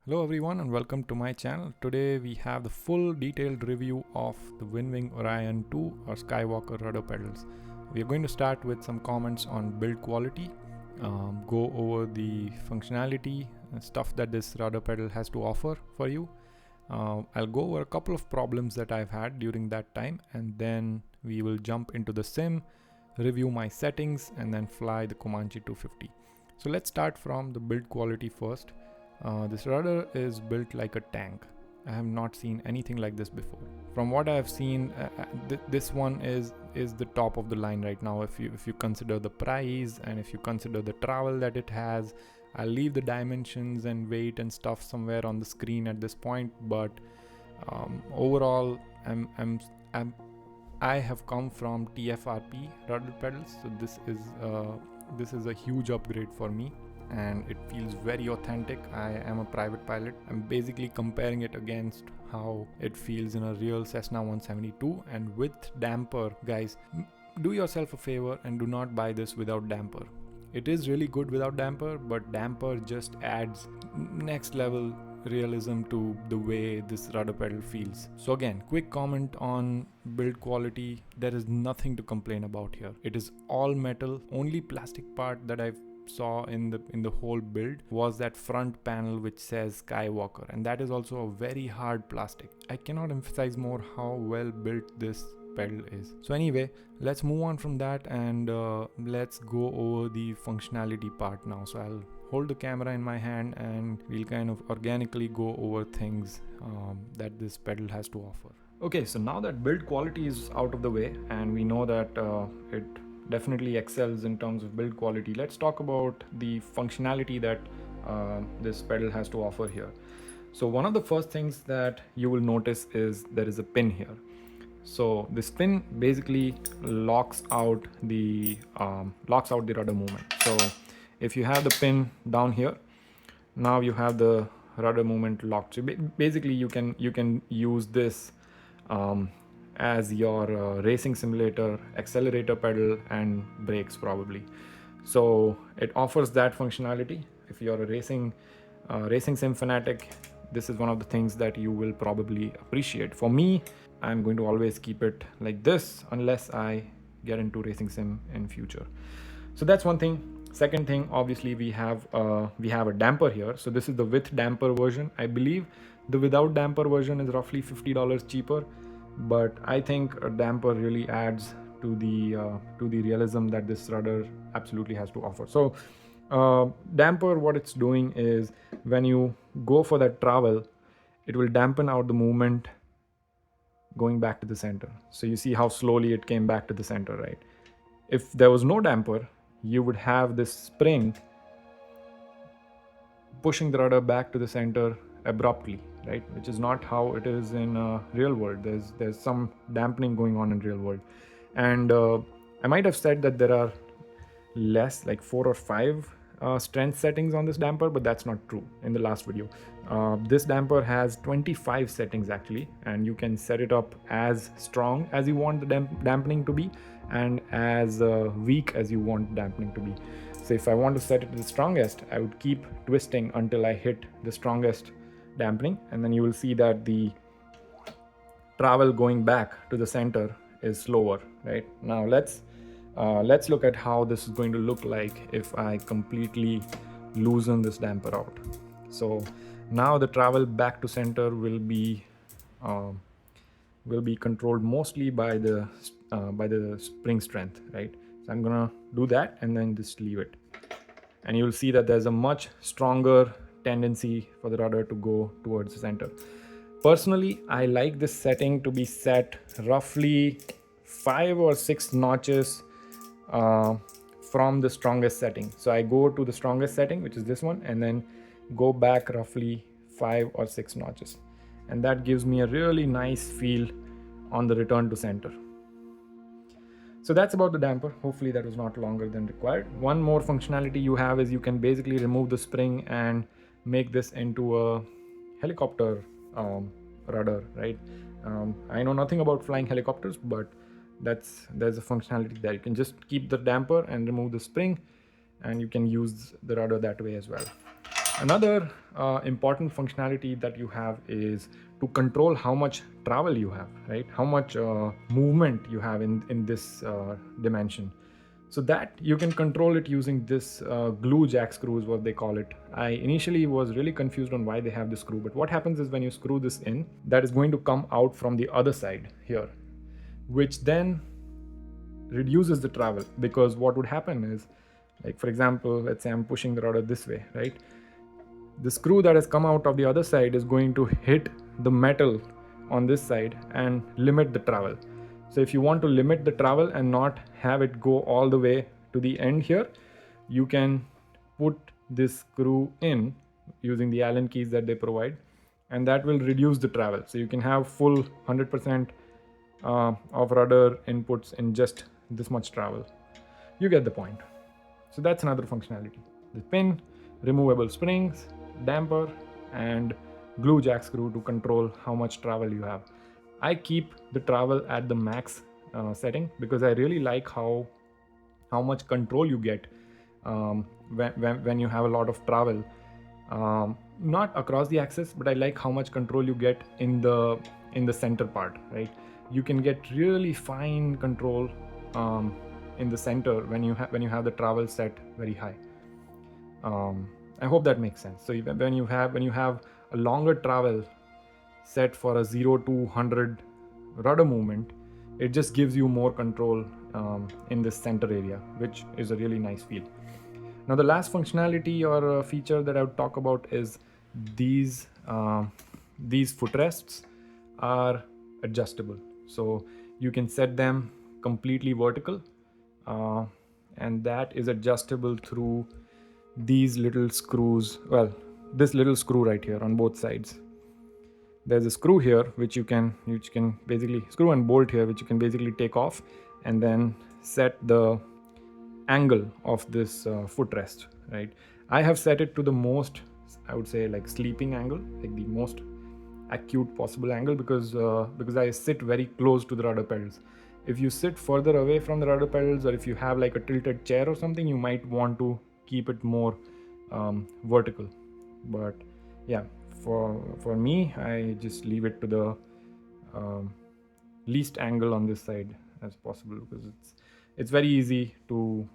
Hello everyone and welcome to my channel. Today we have the full detailed review of the Winwing Orion 2 or Skywalker rudder pedals. We are going to start with some comments on build quality, go over the functionality and stuff that this rudder pedal has to offer for you. I'll go over a couple of problems that I've had during that time, and then we will jump into the sim, review my settings, and then fly the Comanche 250. So let's start from the build quality first. This rudder is built like a tank. I have not seen anything like this before. From what I have seen, this one is the top of the line right now. If you consider the price and if you consider the travel that it has, I'll leave the dimensions and weight and stuff somewhere on the screen at this point. But overall, I have come from TFRP rudder pedals, so this is a huge upgrade for me. And it feels very authentic. I am a private pilot. I'm basically comparing it against how it feels in a real Cessna 172, and with damper. Guys, do yourself a favor and do not buy this without damper. It is really good without damper, but damper just adds next level realism to the way this rudder pedal feels. So again, quick comment on build quality. There is nothing to complain about here. It is all metal. Only plastic part that I've saw in the whole build was that front panel which says Skywalker, and that is also a very hard plastic. I cannot emphasize more how well built this pedal is. So anyway, let's move on from that and let's go over the functionality part now. So I'll hold the camera in my hand and we'll kind of organically go over things that this pedal has to offer. Okay, so now that build quality is out of the way and we know that it definitely excels in terms of build quality, let's talk about the functionality that this pedal has to offer here. So one of the first things that you will notice is there is a pin here. So this pin basically locks out the rudder movement. So if you have the pin down here, now you have the rudder movement locked. So basically you can use this as your racing simulator accelerator pedal and brakes probably. So it offers that functionality. If you're a racing sim fanatic, this is one of the things that you will probably appreciate. For me, I'm going to always keep it like this unless I get into racing sim in future. So that's one thing. Second thing, obviously we have a damper here. So this is the with damper version. I believe the without damper version is roughly $50 cheaper, but I think a damper really adds to the realism that this rudder absolutely has to offer. So damper, what it's doing is when you go for that travel, it will dampen out the movement going back to the center. So you see how slowly it came back to the center, right? If there was no damper, you would have this spring pushing the rudder back to the center abruptly, right? Which is not how it is in real world. There's some dampening going on in real world. And I might have said that there are less, like 4 or 5 strength settings on this damper, but that's not true in the last video. This damper has 25 settings actually, and you can set it up as strong as you want the dampening to be and as weak as you want dampening to be. So if I want to set it to the strongest, I would keep twisting until I hit the strongest dampening, and then you will see that the travel going back to the center is slower. Right now, let's look at how this is going to look like if I completely loosen this damper out. So now the travel back to center will be controlled mostly by the spring strength, right? So I'm gonna do that and then just leave it, and you'll see that there's a much stronger tendency for the rudder to go towards the center. Personally, I like this setting to be set roughly 5 or 6 notches from the strongest setting. So I go to the strongest setting, which is this one, and then go back roughly 5 or 6 notches, and that gives me a really nice feel on the return to center. So that's about the damper. Hopefully that was not longer than required. One more functionality you have is you can basically remove the spring and make this into a helicopter rudder, right? I know nothing about flying helicopters, but there's a functionality there. You can just keep the damper and remove the spring, and you can use the rudder that way as well. Another important functionality that you have is to control how much travel you have, right? How much movement you have in this dimension. So that you can control it using this glue jack screw is what they call it. I initially was really confused on why they have this screw, but what happens is when you screw this in, that is going to come out from the other side here, which then reduces the travel. Because what would happen is, like for example, let's say I'm pushing the rudder this way, right? The screw that has come out of the other side is going to hit the metal on this side and limit the travel. So if you want to limit the travel and not have it go all the way to the end here, you can put this screw in using the Allen keys that they provide, and that will reduce the travel. So you can have full 100% of rudder inputs in just this much travel. You get the point. So that's another functionality. The pin, removable springs, damper, and glue jack screw to control how much travel you have. I keep the travel at the max setting because I really like how much control you get when you have a lot of travel. Not across the axis, but I like how much control you get in the center part, right? You can get really fine control in the center when you have the travel set very high. I hope that makes sense. So when you have a longer travel set for a 0 to 100 rudder movement, it just gives you more control in this center area, which is a really nice feel. Now the last functionality or feature that I would talk about is these footrests are adjustable. So you can set them completely vertical, and that is adjustable through these little screws. Well, this little screw right here on both sides. There's a screw here which you can basically screw and bolt here, which you can basically take off and then set the angle of this footrest, right? I have set it to the most, I would say, like sleeping angle, like the most acute possible angle, because I sit very close to the rudder pedals. If you sit further away from the rudder pedals, or if you have like a tilted chair or something, you might want to keep it more vertical. But yeah, for me, I just leave it to the least angle on this side as possible, because it's very easy to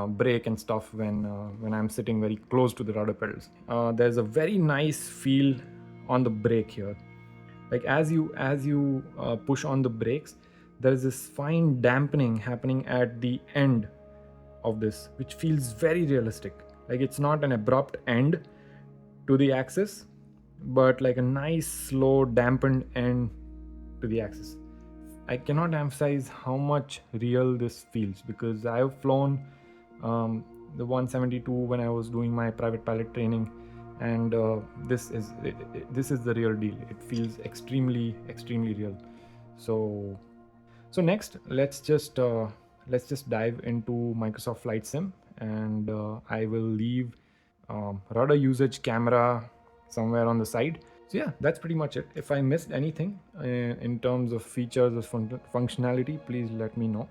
brake and stuff when I'm sitting very close to the rudder pedals. There's a very nice feel on the brake here. Like as you push on the brakes, there's this fine dampening happening at the end of this, which feels very realistic. Like it's not an abrupt end to the axis, but like a nice slow dampened end to the axis. I cannot emphasize how much real this feels, because I have flown the 172 when I was doing my private pilot training, and this is the real deal. It feels extremely real. So next, let's just dive into Microsoft Flight Sim, and I will leave rudder usage camera somewhere on the side. So yeah, that's pretty much it. If I missed anything in terms of features or functionality, please let me know.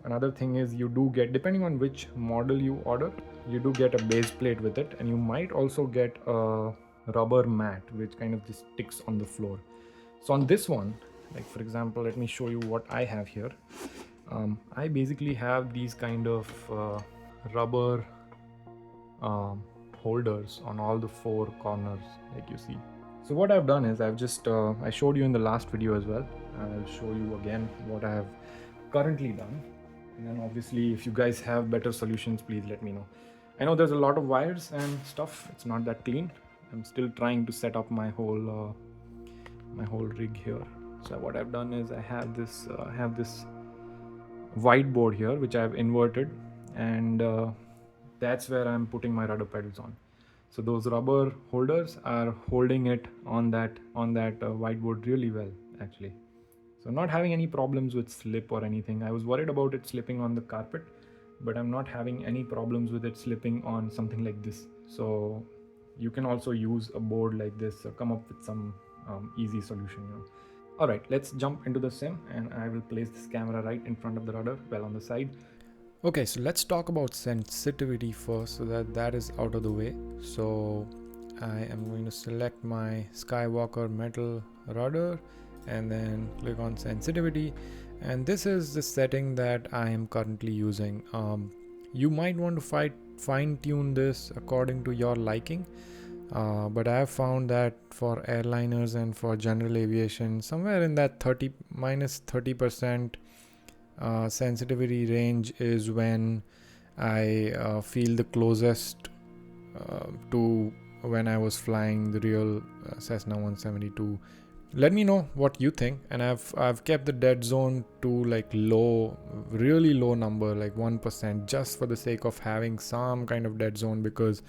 Another thing is, you do get, depending on which model you order, you do get a base plate with it, and you might also get a rubber mat which kind of just sticks on the floor. So on this one, like for example, let me show you what I have here. I basically have these kind of rubber holders on all the four corners, like you see. So what I've done is I've just I showed you in the last video as well. I'll show you again what I have currently done, and then obviously if you guys have better solutions, please let me know. I know there's a lot of wires and stuff. It's not that clean. I'm still trying to set up my whole rig here. So what I've done is I have this whiteboard here which I've inverted, and that's where I'm putting my rudder pedals on. So those rubber holders are holding it on that whiteboard really well, actually. So not having any problems with slip or anything. I was worried about it slipping on the carpet, but I'm not having any problems with it slipping on something like this. So you can also use a board like this or come up with some easy solution, you know. All right, let's jump into the sim, and I will place this camera right in front of the rudder, well on the side. Okay, so let's talk about sensitivity first, so that is out of the way. So I am going to select my Skywalker metal rudder and then click on sensitivity, and this is the setting that I am currently using. You might want to fine tune this according to your liking, but I have found that for airliners and for general aviation, somewhere in that 30% sensitivity range is when I feel the closest to when I was flying the real Cessna 172. Let me know what you think, and I've kept the dead zone to like low, really low number, like 1%, just for the sake of having some kind of dead zone, because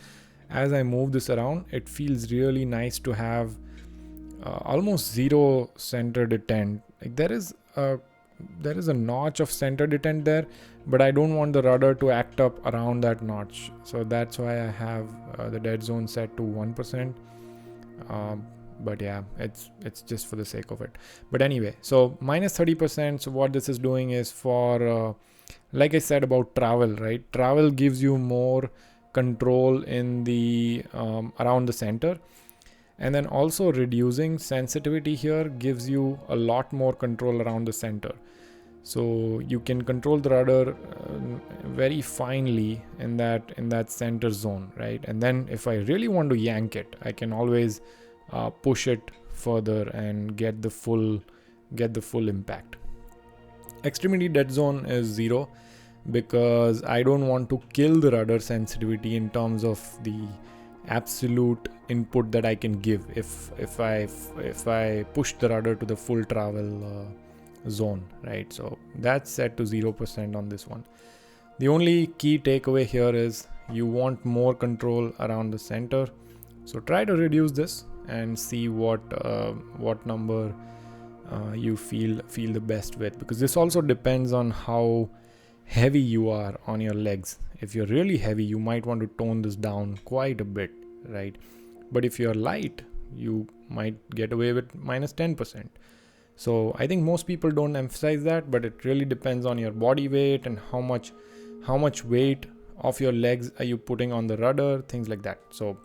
as I move this around, it feels really nice to have almost zero center detent. Like there is a notch of center detent there, but I don't want the rudder to act up around that notch, so that's why I have the dead zone set to 1%. But yeah, it's just for the sake of it. But anyway, so minus 30%. So what this is doing is for like I said about travel, right? Travel gives you more control in the around the center, and then also reducing sensitivity here gives you a lot more control around the center. So you can control the rudder very finely in that center zone, right? And then if I really want to yank it, I can always push it further and get the full impact. Extremity dead zone is 0 because I don't want to kill the rudder sensitivity in terms of the absolute input that I can give if I push the rudder to the full travel zone, right? So that's set to 0% on this one. The only key takeaway here is you want more control around the center, so try to reduce this and see what number you feel the best with, because this also depends on how heavy you are on your legs. If you're really heavy, you might want to tone this down quite a bit, right? But if you're light, you might get away with minus 10%. So I think most people don't emphasize that, but it really depends on your body weight and how much weight of your legs are you putting on the rudder, things like that. So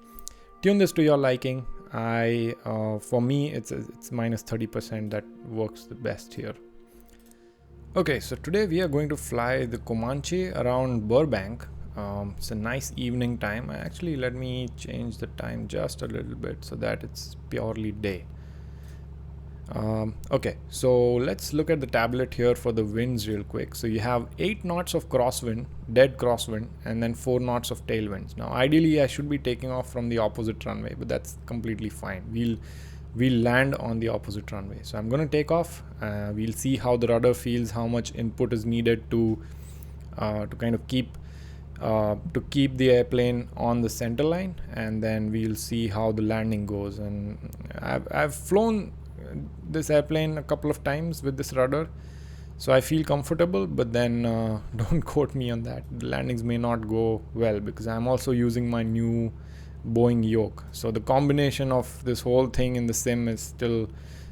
tune this to your liking. For me, it's minus 30% that works the best here. Okay, so today we are going to fly the Comanche around Burbank. It's a nice evening time. Actually, let me change the time just a little bit so that it's purely day. Okay, so let's look at the tablet here for the winds real quick. So you have 8 knots of crosswind, dead crosswind, and then 4 knots of tailwinds. Now ideally I should be taking off from the opposite runway, but that's completely fine. We'll land on the opposite runway. So I'm going to take off. We'll see how the rudder feels, how much input is needed to kind of keep the airplane on the center line, and then we'll see how the landing goes. And I've flown this airplane a couple of times with this rudder, so I feel comfortable, but then don't quote me on that. The landings may not go well because I'm also using my new Boeing yoke, so the combination of this whole thing in the sim is still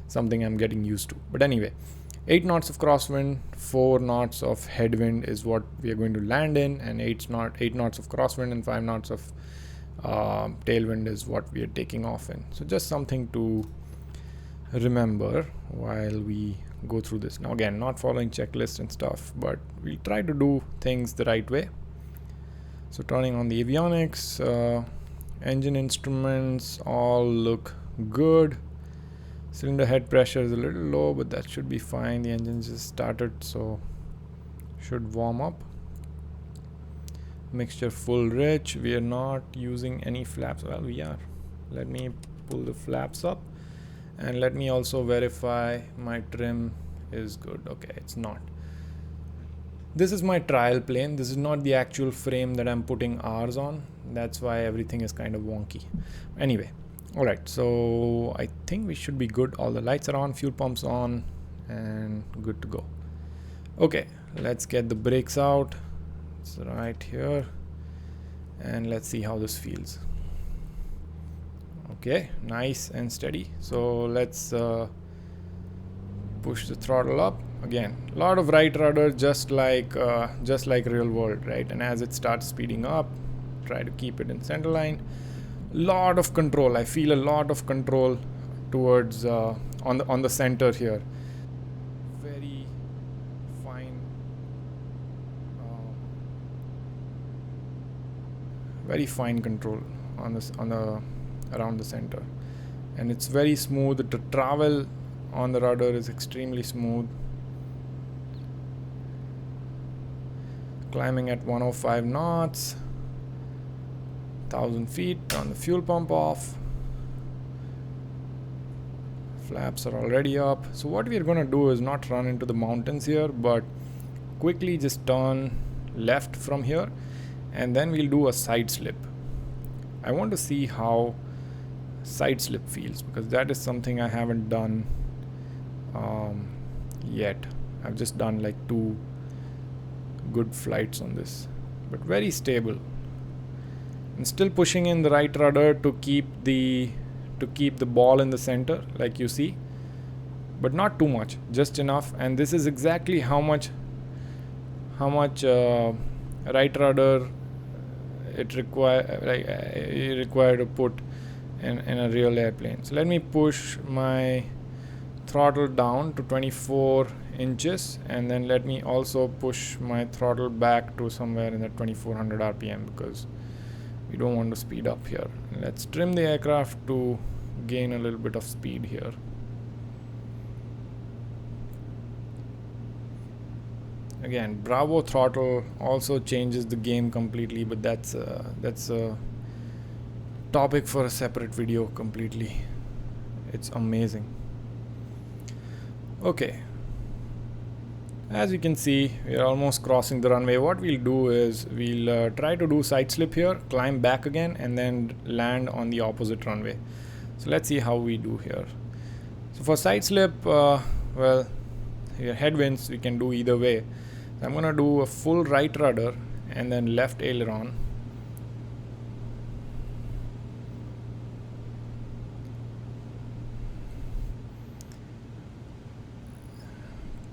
something I'm getting used to. But anyway, 8 knots of crosswind, 4 knots of headwind is what we are going to land in, and 8 knots of crosswind and 5 knots of tailwind is what we are taking off in. So just something to remember while we go through this. Now again, not following checklists and stuff, but we'll try to do things the right way. So turning on the avionics, engine instruments all look good. Cylinder head pressure is a little low, but that should be fine. The engine just started, so should warm up. Mixture full rich. We are not using any flaps. Well, we are. Let me pull the flaps up, and let me also verify my trim is good. Okay, it's not. This is my trial plane. This is not the actual frame that I'm putting ours on. That's why everything is kind of wonky. Anyway, all right, so I think we should be good. All the lights are on, fuel pumps on, and good to go. Okay, let's get the brakes out. It's right here, and let's see how this feels. Okay, nice and steady. So let's push the throttle up. again, a lot of right rudder, just like real world, right? And as it starts speeding up, try to keep it in center line. Lot of control. I feel a lot of control towards on the center here. Very fine, very fine control on this around the center, and it's very smooth. The travel on the rudder is extremely smooth. Climbing at 105 knots, 1000 feet, turn the fuel pump off. Flaps are already up. So what we are going to do is not run into the mountains here, but quickly just turn left from here, and then we'll do a side slip. I want to see how side slip feels, because that is something I haven't done yet. I've just done like 2 good flights on this, but very stable. And still pushing in the right rudder to keep the ball in the center, like you see, but not too much, just enough. And this is exactly how much right rudder it require to put in a real airplane. So let me push my throttle down to 24 inches, and then let me also push my throttle back to somewhere in the 2400 RPM, because we don't want to speed up here. Let's trim the aircraft to gain a little bit of speed here. Again, Bravo throttle also changes the game completely, but that's a topic for a separate video completely. It's amazing. Okay, as you can see, we are almost crossing the runway. What we'll do is we'll try to do side slip here, climb back again, and then land on the opposite runway. So let's see how we do here. So for side slip, well, here headwinds, we can do either way. So I'm gonna do a full right rudder and then left aileron.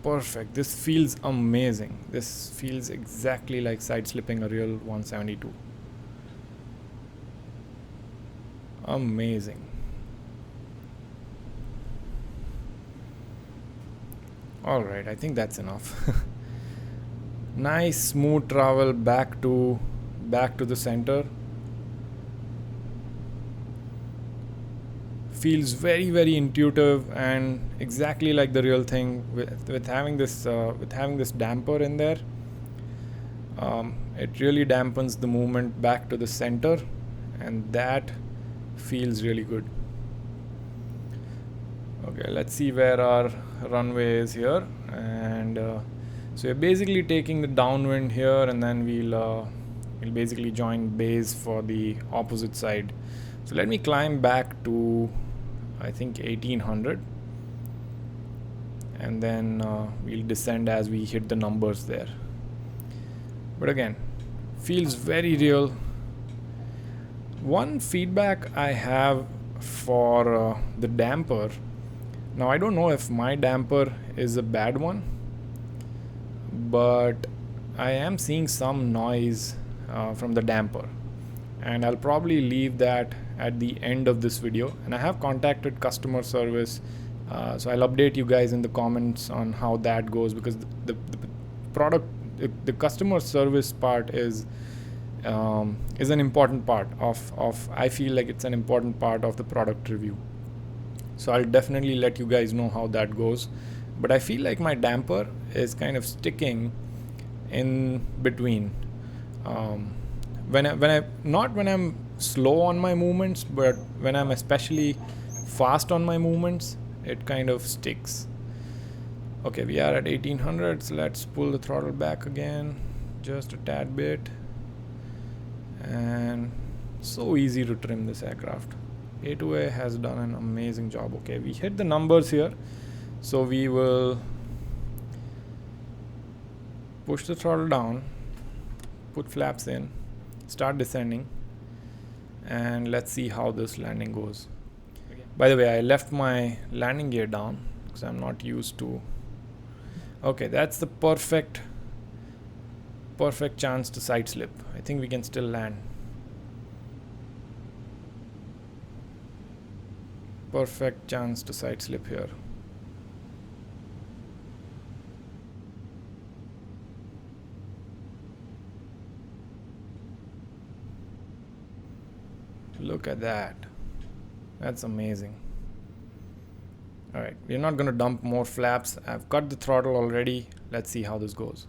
Perfect. This feels amazing. This feels exactly like side slipping a real 172. Amazing. All right, I think that's enough. Nice smooth travel back to the center. Feels very, very intuitive and exactly like the real thing. With having this damper in there, it really dampens the movement back to the center, and that feels really good. Okay, let's see where our runway is here, and so we're basically taking the downwind here, and then we'll basically join base for the opposite side. So let me climb back to, I think, 1800, and then we'll descend as we hit the numbers there. But again, feels very real. One feedback I have for the damper, now I don't know if my damper is a bad one, but I am seeing some noise from the damper, and I'll probably leave that at the end of this video. And I have contacted customer service, so I'll update you guys in the comments on how that goes, because the product, the customer service part is an important part of I feel like it's an important part of the product review. So I'll definitely let you guys know how that goes. But I feel like my damper is kind of sticking in between. When I'm slow on my movements, but when I'm especially fast on my movements, it kind of sticks. Okay, we are at 1800, so let's pull the throttle back again, just a tad bit. And so easy to trim this aircraft. A2A has done an amazing job. Okay, we hit the numbers here, so we will push the throttle down, put flaps in, start descending, and let's see how this landing goes. By the way, I left my landing gear down because I'm not used to Okay, that's the perfect chance to side slip. I think we can still land. Perfect chance to side slip here. Look at that. That's amazing. Alright, we're not going to dump more flaps. I've cut the throttle already. Let's see how this goes.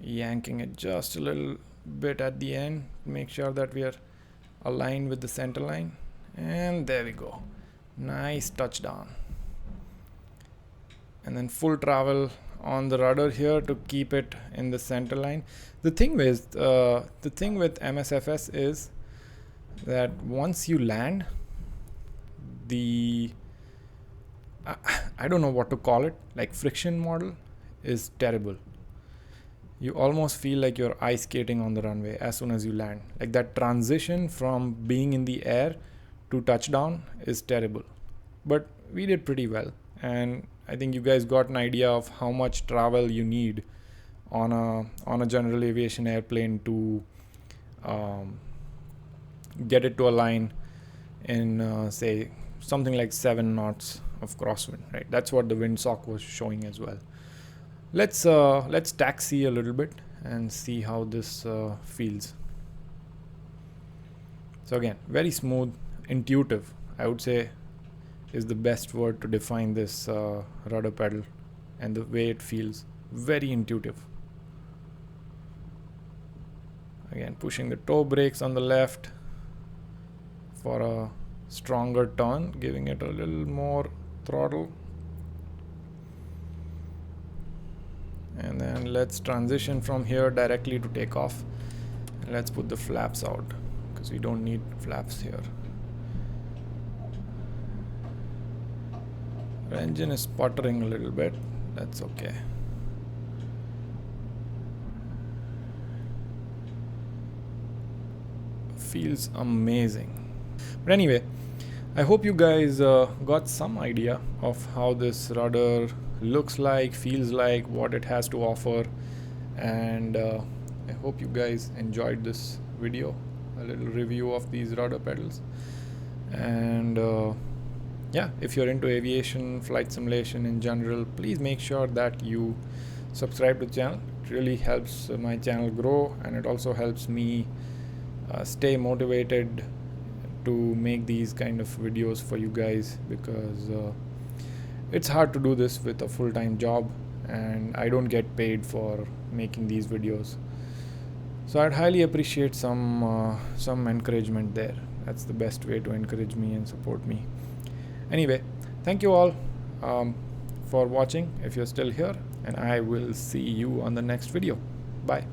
Yanking it just a little bit at the end. Make sure that we are aligned with the center line. And there we go. Nice touchdown. And then full travel on the rudder here to keep it in the center line. The thing with MSFS is that once you land, I don't know what to call it, like friction model is terrible. You almost feel like you're ice skating on the runway as soon as you land. Like that transition from being in the air to touchdown is terrible. But we did pretty well, and I think you guys got an idea of how much travel you need on a general aviation airplane to get it to align in say something like 7 knots of crosswind, right? That's what the windsock was showing as well. Let's taxi a little bit and see how this feels. So again, very smooth, intuitive, I would say is the best word to define this rudder pedal, and the way it feels, very intuitive. Again, pushing the toe brakes on the left for a stronger turn, giving it a little more throttle. And then let's transition from here directly to takeoff. Let's put the flaps out because we don't need flaps here. The engine is sputtering a little bit. That's okay. Feels amazing. But anyway, I hope you guys got some idea of how this rudder looks like, feels like, what it has to offer, and I hope you guys enjoyed this video, a little review of these rudder pedals. And yeah, if you're into aviation, flight simulation in general, please make sure that you subscribe to the channel. It really helps my channel grow, and it also helps me stay motivated to make these kind of videos for you guys, because it's hard to do this with a full-time job, and I don't get paid for making these videos. So I'd highly appreciate some encouragement there. That's the best way to encourage me and support me. Anyway, thank you all for watching if you're still here, and I will see you on the next video. Bye.